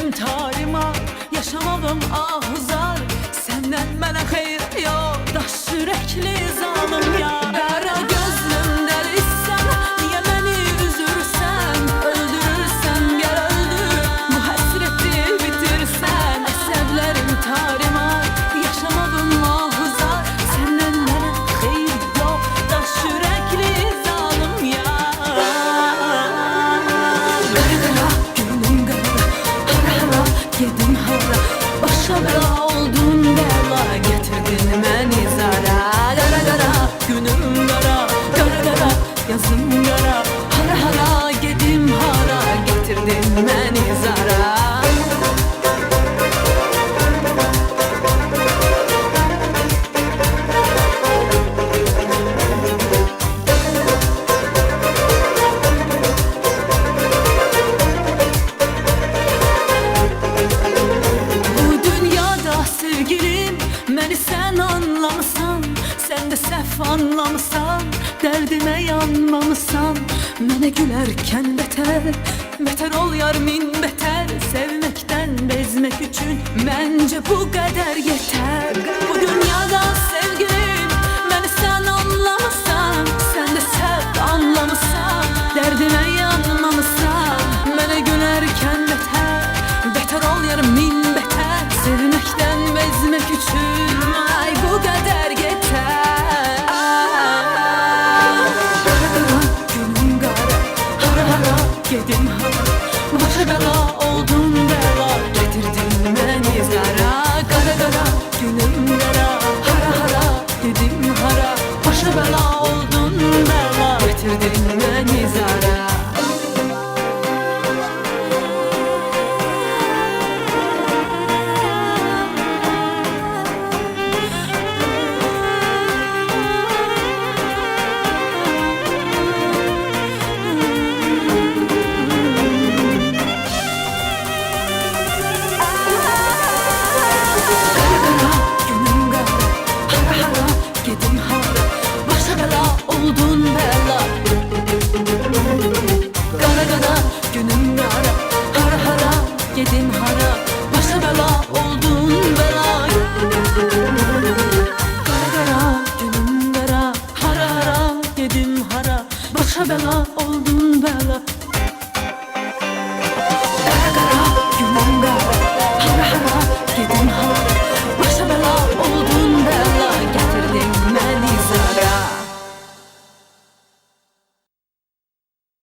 Əzəblərim tarimat, yaşamağım ahuzar. Səndən mənə xeyir yox, daş ürəkli zalım ya. Qara gözlüm dəlisən, niyə məni üzürsən? Öldürürsən, gəl öldür, bu həsrəti bitirsən. Əzəblərim tarimat, yaşamağım ahuzar. Səndən mənə xeyir yox, daş ürəkli zalım ya. Yedim hara, başa bela oldun bela, getirdin məni zara. Qara qara, günüm qara, qara qara, yazım qara. Hara hara, gedim hara, getirdin məni zara. Məni sən anlamısan, sən də səhv anlamısan. Dərdimə yanmamısan, mənə gülərkən betər. Betər ol yar min betər, sevməkdən bezmək üçün məncə bu qədər yetər. Bu dünyada sevgilim, məni sən anlamısan, sən də səhv anlamısan. Dərdimə yanmamısan, mənə gülərkən betər. Betər ol yar min betər, sevməkdən bezmək üçün ay bu qədər yetər. Qara qara, günüm qara, hara hara, gedim hara.